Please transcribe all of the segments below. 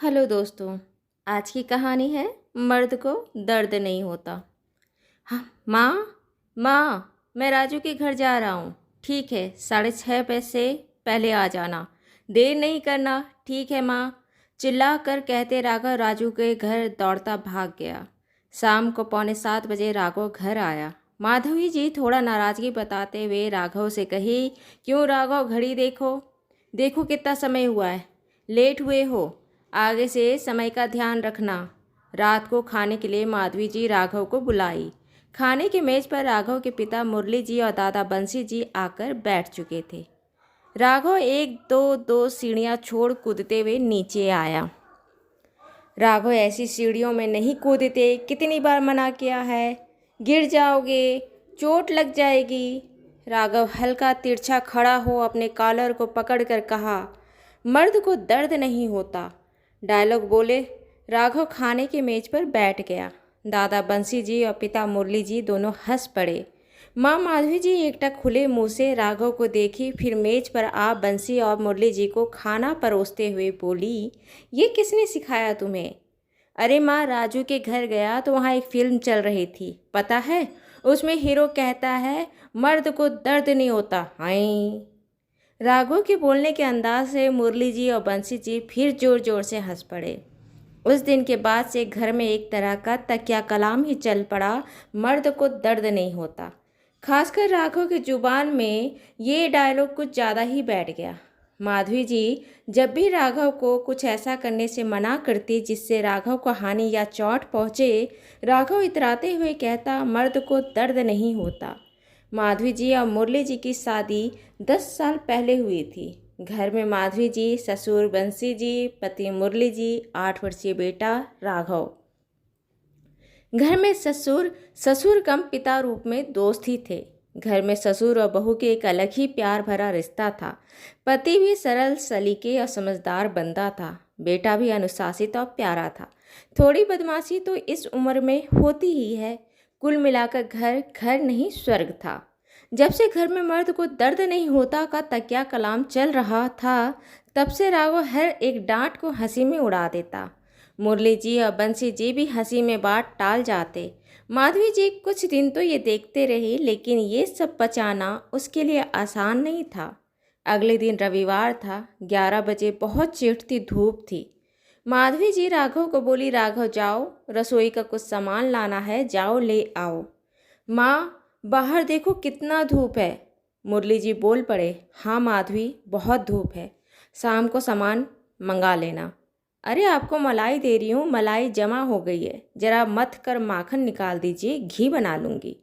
Hello दोस्तों। आज की कहानी है मर्द को दर्द नहीं होता। हाँ माँ, माँ मैं राजू के घर जा रहा हूँ। ठीक है, 6:30 से पहले आ जाना, देर नहीं करना। ठीक है माँ, चिल्ला कर कहते राघव राजू के घर दौड़ता भाग गया। शाम को 6:45 बजे राघव घर आया। माधवी जी थोड़ा नाराज़गी बताते हुए राघव से कही, क्यों राघव, घड़ी देखो, देखो कितना समय हुआ है, लेट हुए हो। आगे से समय का ध्यान रखना। रात को खाने के लिए माधवी जी राघव को बुलाई। खाने की मेज पर राघव के पिता मुरली जी और दादा बंसी जी आकर बैठ चुके थे। राघव एक दो दो सीढ़ियाँ छोड़ कूदते हुए नीचे आया। राघव ऐसी सीढ़ियों में नहीं कूदते, कितनी बार मना किया है, गिर जाओगे, चोट लग जाएगी। राघव हल्का तिरछा खड़ा हो अपने कॉलर को पकड़कर कहा, मर्द को दर्द नहीं होता। डायलॉग बोले राघव खाने की मेज पर बैठ गया। दादा बंसी जी और पिता मुरली जी दोनों हंस पड़े। माँ माधवी जी एकटक खुले मुंह से राघव को देखी, फिर मेज पर आ बंसी और मुरली जी को खाना परोसते हुए बोली, ये किसने सिखाया तुम्हें? अरे माँ, राजू के घर गया तो वहाँ एक फिल्म चल रही थी, पता है? उसमें हीरो कहता है मर्द को दर्द नहीं होता। हाय। राघव के बोलने के अंदाज से मुरली जी और बंसी जी फिर जोर जोर से हंस पड़े। उस दिन के बाद से घर में एक तरह का तकिया कलाम ही चल पड़ा, मर्द को दर्द नहीं होता। खासकर राघव की जुबान में ये डायलॉग कुछ ज़्यादा ही बैठ गया। माधवी जी जब भी राघव को कुछ ऐसा करने से मना करती जिससे राघव को हानि या चोट पहुँचे, राघव इतराते हुए कहता, मर्द को दर्द नहीं होता। माधवी जी और मुरली जी की शादी 10 साल पहले हुई थी। घर में माधवी जी, ससुर बंसी जी, पति मुरली जी, 8 वर्षीय बेटा राघव। घर में ससुर ससुर कम पिता रूप में दोस्त ही थे। घर में ससुर और बहू के एक अलग ही प्यार भरा रिश्ता था। पति भी सरल सलीके और समझदार बंदा था। बेटा भी अनुशासित और प्यारा था। थोड़ी बदमाशी तो इस उम्र में होती ही है। कुल मिलाकर घर घर नहीं स्वर्ग था। जब से घर में मर्द को दर्द नहीं होता का तकिया कलाम चल रहा था, तब से राघव हर एक डांट को हंसी में उड़ा देता। मुरली जी और बंसी जी भी हंसी में बात टाल जाते। माधवी जी कुछ दिन तो ये देखते रही, लेकिन ये सब पचाना उसके लिए आसान नहीं था। अगले दिन रविवार था। 11 बजे बहुत चिढ़ती धूप थी। माधवी जी राघव को बोली, राघव जाओ, रसोई का कुछ सामान लाना है, जाओ ले आओ। माँ, बाहर देखो कितना धूप है। मुरली जी बोल पड़े, हाँ माधवी, बहुत धूप है, शाम को सामान मंगा लेना। अरे आपको मलाई दे रही हूँ, मलाई जमा हो गई है, जरा मथ कर माखन निकाल दीजिए, घी बना लूँगी।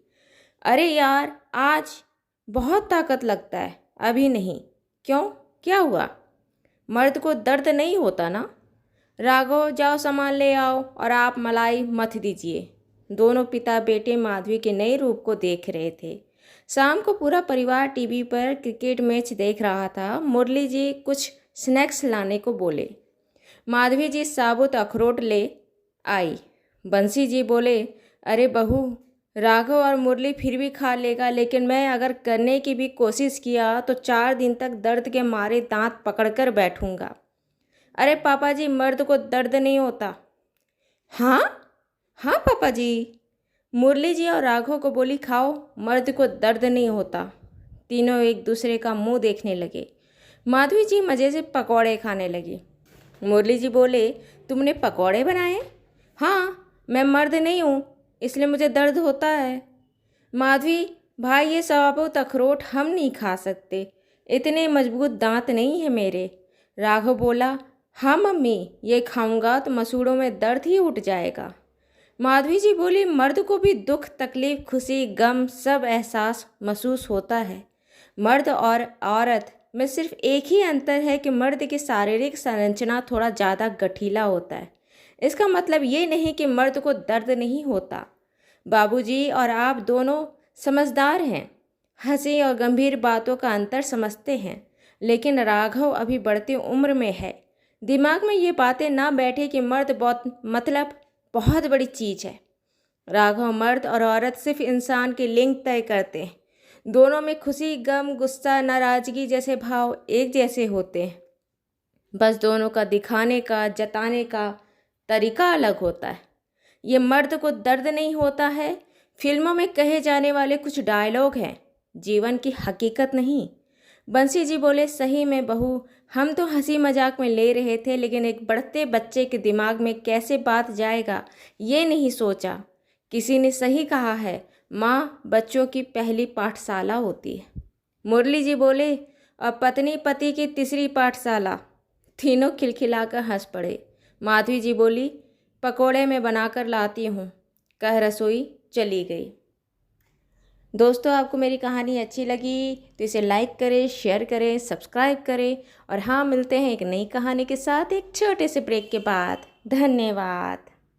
अरे यार, आज बहुत ताकत लगता है, अभी नहीं। क्यों, क्या हुआ? मर्द को दर्द नहीं होता ना? राघव जाओ सामान ले आओ और आप मलाई मथ दीजिए। दोनों पिता बेटे माधवी के नए रूप को देख रहे थे। शाम को पूरा परिवार टीवी पर क्रिकेट मैच देख रहा था। मुरली जी कुछ स्नैक्स लाने को बोले। माधवी जी साबुत अखरोट ले आई। बंसी जी बोले, अरे बहू, राघव और मुरली फिर भी खा लेगा, लेकिन मैं अगर करने की भी कोशिश किया तो 4 दिन तक दर्द के मारे दांत पकड़कर बैठूंगा। अरे पापा जी, मर्द को दर्द नहीं होता। हाँ हाँ पापा जी। मुरली जी और राघव को बोली, खाओ, मर्द को दर्द नहीं होता। तीनों एक दूसरे का मुंह देखने लगे। माधवी जी मज़े से पकौड़े खाने लगी। मुरली जी बोले, तुमने पकौड़े बनाए? हाँ, मैं मर्द नहीं हूँ, इसलिए मुझे दर्द होता है। माधवी, भाई ये साबुत अखरोट हम नहीं खा सकते, इतने मजबूत दांत नहीं है मेरे। राघव बोला, हाँ मम्मी, ये खाऊंगा तो मसूड़ों में दर्द ही उठ जाएगा। माधवी जी बोली, मर्द को भी दुख, तकलीफ, खुशी, गम सब एहसास महसूस होता है। मर्द और औरत में सिर्फ एक ही अंतर है कि मर्द की शारीरिक संरचना थोड़ा ज़्यादा गठीला होता है। इसका मतलब ये नहीं कि मर्द को दर्द नहीं होता। बाबूजी और आप दोनों समझदार हैं, हंसी और गंभीर बातों का अंतर समझते हैं, लेकिन राघव अभी बढ़ती उम्र में है। दिमाग में ये बातें ना बैठे कि मर्द बहुत बड़ी चीज़ है। राघव मर्द और औरत सिर्फ इंसान के लिंग तय करते हैं। दोनों में खुशी, गम, गुस्सा, नाराज़गी जैसे भाव एक जैसे होते हैं। बस दोनों का दिखाने का, जताने का तरीका अलग होता है। ये मर्द को दर्द नहीं होता है, फिल्मों में कहे जाने वाले कुछ डायलॉग हैं, जीवन की हकीकत नहीं। बंसी जी बोले, सही में बहू, हम तो हंसी मजाक में ले रहे थे, लेकिन एक बढ़ते बच्चे के दिमाग में कैसे बात जाएगा ये नहीं सोचा। किसी ने सही कहा है, माँ बच्चों की पहली पाठशाला होती है। मुरली जी बोले, अब पत्नी पति की तीसरी पाठशाला। तीनों खिलखिलाकर हंस पड़े। माधवी जी बोली, पकोड़े में बनाकर लाती हूँ, कह रसोई चली गई। दोस्तों, आपको मेरी कहानी अच्छी लगी तो इसे लाइक करें, शेयर करें, सब्सक्राइब करें। और हाँ, मिलते हैं एक नई कहानी के साथ एक छोटे से ब्रेक के बाद। धन्यवाद।